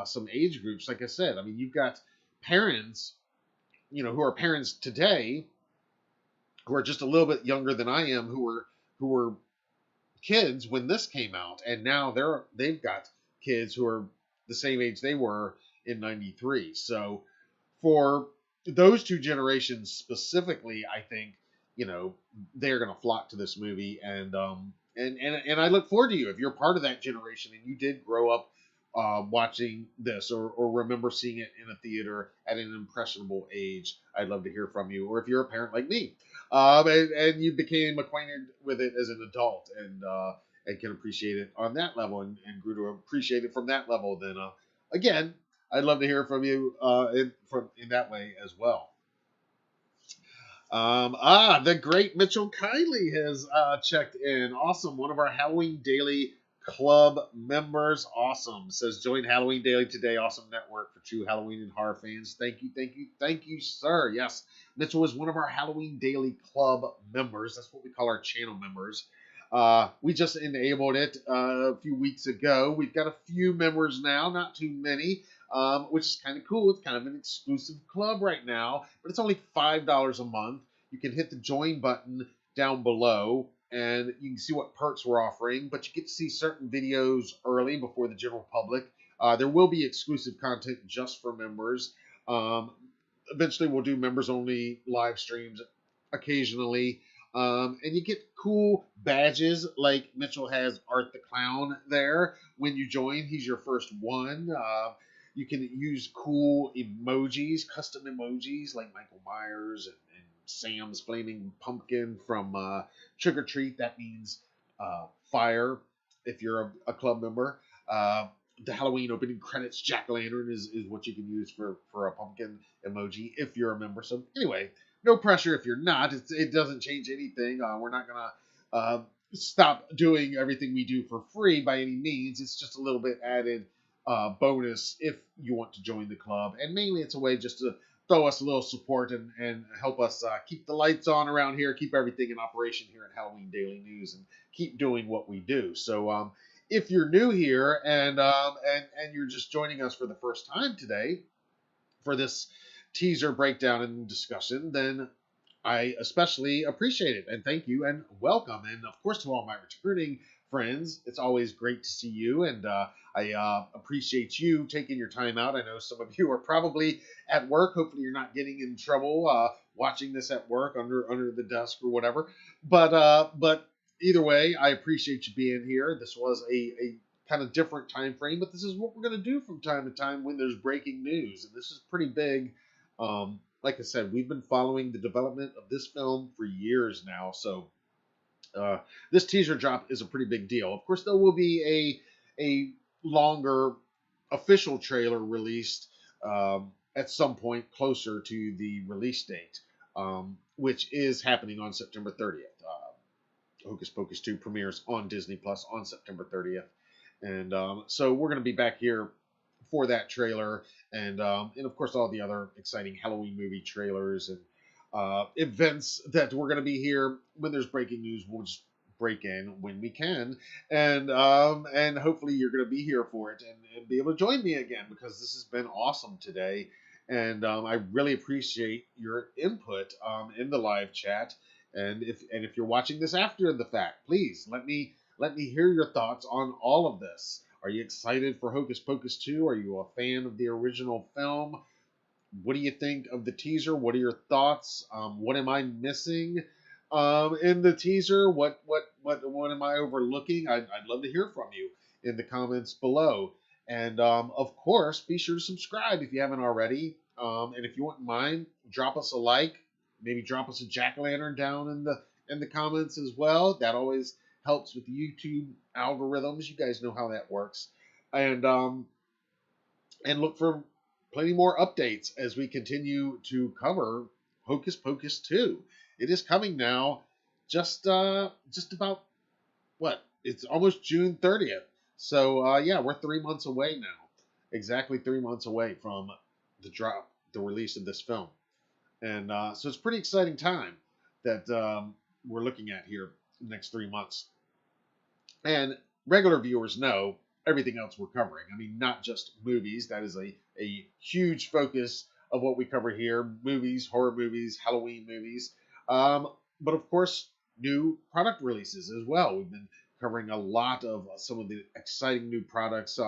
Speaker 1: some age groups. Like I said, I mean, you've got parents, who are parents today, who are just a little bit younger than I am, who were kids when this came out, and now they've got kids who are the same age they were in '93. So for those two generations specifically, I think they're going to flock to this movie, and I look forward to you if you're part of that generation and you did grow up watching this or remember seeing it in a theater at an impressionable age. I'd love to hear from you, or if you're a parent like me, and you became acquainted with it as an adult and can appreciate it on that level and grew to appreciate it from that level, then again, I'd love to hear from you in that way as well. The great Mitchell Kiley has checked in. Awesome. One of our Halloween Daily Club members. Awesome. Says, join Halloween Daily today. Awesome network for true Halloween and horror fans. Thank you, thank you, thank you, sir. Yes, Mitchell is one of our Halloween Daily Club members. That's what we call our channel members. We just enabled it a few weeks ago. We've got a few members now, not too many, which is kind of cool. It's kind of an exclusive club right now, but it's only $5 a month. You can hit the join button down below, and you can see what perks we're offering, but you get to see certain videos early before the general public. There will be exclusive content just for members. Eventually, we'll do members-only live streams occasionally. And you get cool badges like Mitchell has Art the Clown there. When you join, he's your first one. You can use cool emojis, custom emojis like Michael Myers and Sam's Flaming Pumpkin from Trick or Treat. That means fire if you're a club member. The Halloween opening credits Jack-o'-lantern is what you can use for a pumpkin emoji if you're a member. So anyway, no pressure if you're not. It doesn't change anything. We're not going to stop doing everything we do for free by any means. It's just a little bit added bonus if you want to join the club. And mainly it's a way just to throw us a little support and help us keep the lights on around here, keep everything in operation here at Halloween Daily News, and keep doing what we do. So if you're new here and you're just joining us for the first time today for this teaser breakdown and discussion, then I especially appreciate it, and thank you and welcome. And of course, to all my returning friends, it's always great to see you, and I appreciate you taking your time out. I know some of you are probably at work. Hopefully you're not getting in trouble watching this at work under the desk or whatever. But either way, I appreciate you being here. This was a kind of different time frame, but this is what we're going to do from time to time when there's breaking news, and this is pretty big. Like I said, we've been following the development of this film for years now, so this teaser drop is a pretty big deal. Of course, there will be a longer official trailer released at some point closer to the release date, which is happening on September 30th. Hocus Pocus 2 premieres on Disney Plus on September 30th. And so we're going to be back here for that trailer, and of course all the other exciting Halloween movie trailers and events that we're going to be here when there's breaking news. We'll just break in when we can, and hopefully you're going to be here for it and be able to join me again, because this has been awesome today, and I really appreciate your input in the live chat. And if you're watching this after the fact, please let me hear your thoughts on all of this. Are you excited for Hocus Pocus 2? Are you a fan of the original film? What do you think of the teaser? What are your thoughts? What am I missing in the teaser? What am I overlooking? I'd love to hear from you in the comments below. And of course, be sure to subscribe if you haven't already. And if you wouldn't mind, drop us a like. Maybe drop us a jack-o'-lantern down in the comments as well. That always helps with the YouTube algorithms. You guys know how that works. And look for plenty more updates as we continue to cover Hocus Pocus 2. It is coming now, just about what? It's almost June 30th. So yeah, we're 3 months away now. Exactly 3 months away from the release of this film. And so it's a pretty exciting time that we're looking at here the next 3 months. And regular viewers know everything else we're covering. I mean, not just movies. That is a huge focus of what we cover here. Movies, horror movies, Halloween movies. But of course, new product releases as well. We've been covering a lot of some of the exciting new products,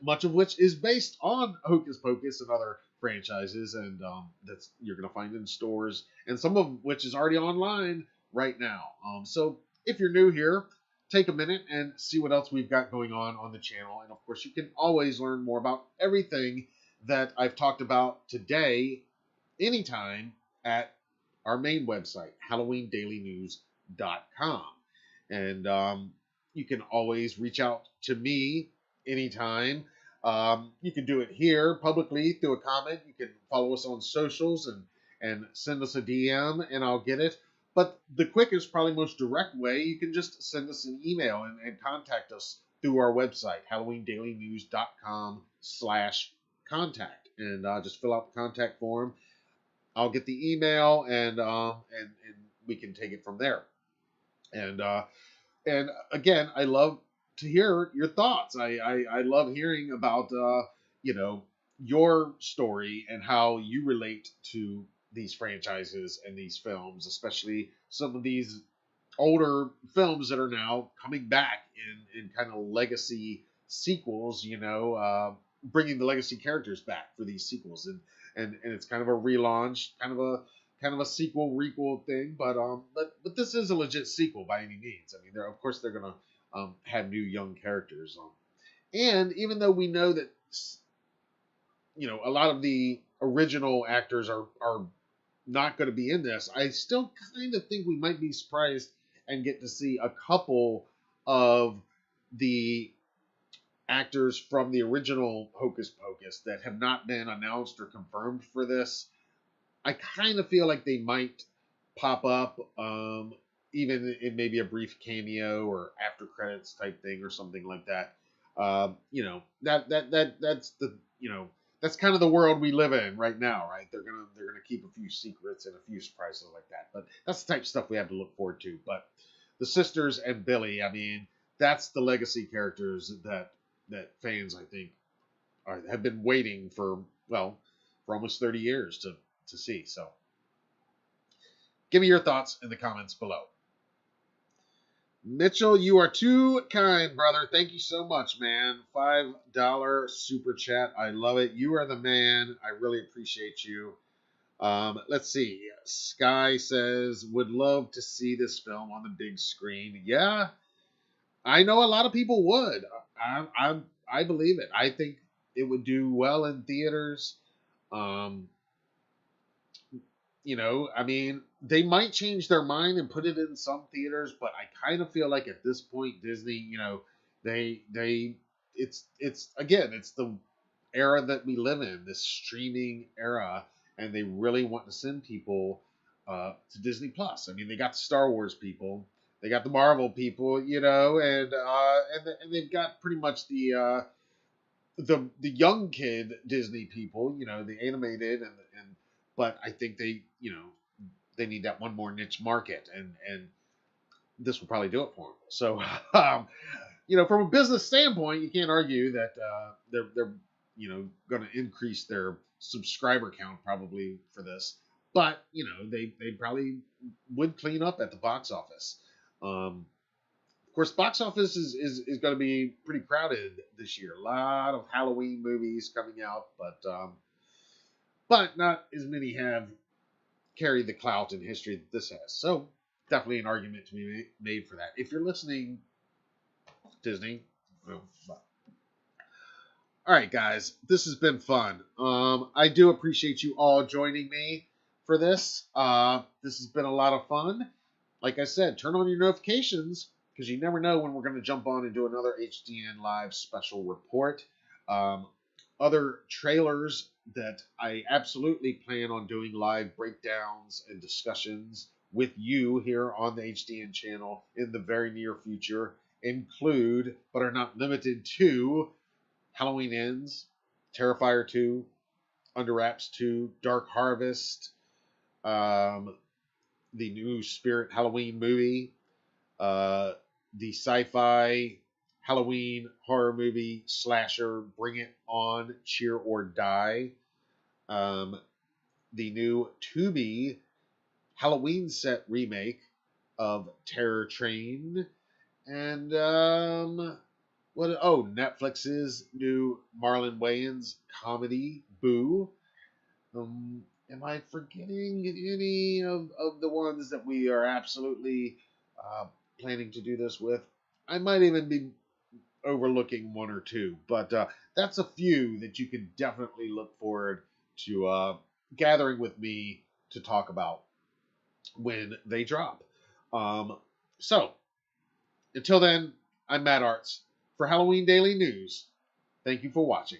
Speaker 1: much of which is based on Hocus Pocus and other franchises, and that's you're going to find in stores, and some of which is already online right now. So if you're new here, take a minute and see what else we've got going on the channel. And of course, you can always learn more about everything that I've talked about today anytime at our main website, HalloweenDailyNews.com. And you can always reach out to me anytime. You can do it here publicly through a comment. You can follow us on socials and send us a DM, and I'll get it. But the quickest, probably most direct way, you can just send us an email and contact us through our website, HalloweenDailyNews.com/contact. And just fill out the contact form. I'll get the email, and we can take it from there. And again, I love to hear your thoughts. I love hearing about your story and how you relate to these franchises and these films, especially some of these older films that are now coming back in kind of legacy sequels, bringing the legacy characters back for these sequels. And it's kind of a relaunch, kind of a sequel requel thing, but this is a legit sequel by any means. I mean, they're going to have new young characters. And even though we know that a lot of the original actors are not going to be in this, I still kind of think we might be surprised and get to see a couple of the actors from the original Hocus Pocus that have not been announced or confirmed for this. I kind of feel like they might pop up, even in maybe a brief cameo or after credits type thing or something like that. That's kind of the world we live in right now, right? They're gonna keep a few secrets and a few surprises like that. But that's the type of stuff we have to look forward to. But the sisters and Billy, I mean, that's the legacy characters that fans, I think, have been waiting for almost 30 years to see. So give me your thoughts in the comments below. Mitchell, you are too kind, brother. Thank you so much, man. $5 super chat. I love it. You are the man. I really appreciate you. Let's see. Sky says, would love to see this film on the big screen. Yeah, I know a lot of people would. I believe it. I think it would do well in theaters. I mean, they might change their mind and put it in some theaters, but I kind of feel like at this point, Disney, it's the era that we live in, this streaming era, and they really want to send people to Disney Plus. I mean, they got the Star Wars people, they got the Marvel people, and they've got pretty much the young kid Disney people, the animated and but I think they need that one more niche market, and this will probably do it for them. So, from a business standpoint, you can't argue that they're going to increase their subscriber count probably for this, but they probably would clean up at the box office. Of course, box office is going to be pretty crowded this year. A lot of Halloween movies coming out, but not as many have carried the clout and history that this has. So definitely an argument to be made for that. If you're listening, Disney, All right, guys, this has been fun. I do appreciate you all joining me for this. This has been a lot of fun. Like I said, turn on your notifications because you never know when we're going to jump on and do another HDN live special report. Um, Other trailers that I absolutely plan on doing live breakdowns and discussions with you here on the HDN channel in the very near future include, but are not limited to, Halloween Ends, Terrifier 2, Under Wraps 2, Dark Harvest, um, the new Spirit Halloween movie, the sci-fi Halloween horror movie slasher Bring It On, Cheer or Die, um, the new Tubi Halloween set remake of Terror Train, and what? Oh, Netflix's new Marlon Wayans comedy Boo. Am I forgetting any of the ones that we are absolutely uh, planning to do this with? I might even be overlooking one or two, but that's a few that you can definitely look forward to gathering with me to talk about when they drop. Um, so, until then, I'm Matt Arts for Halloween Daily News. Thank you for watching.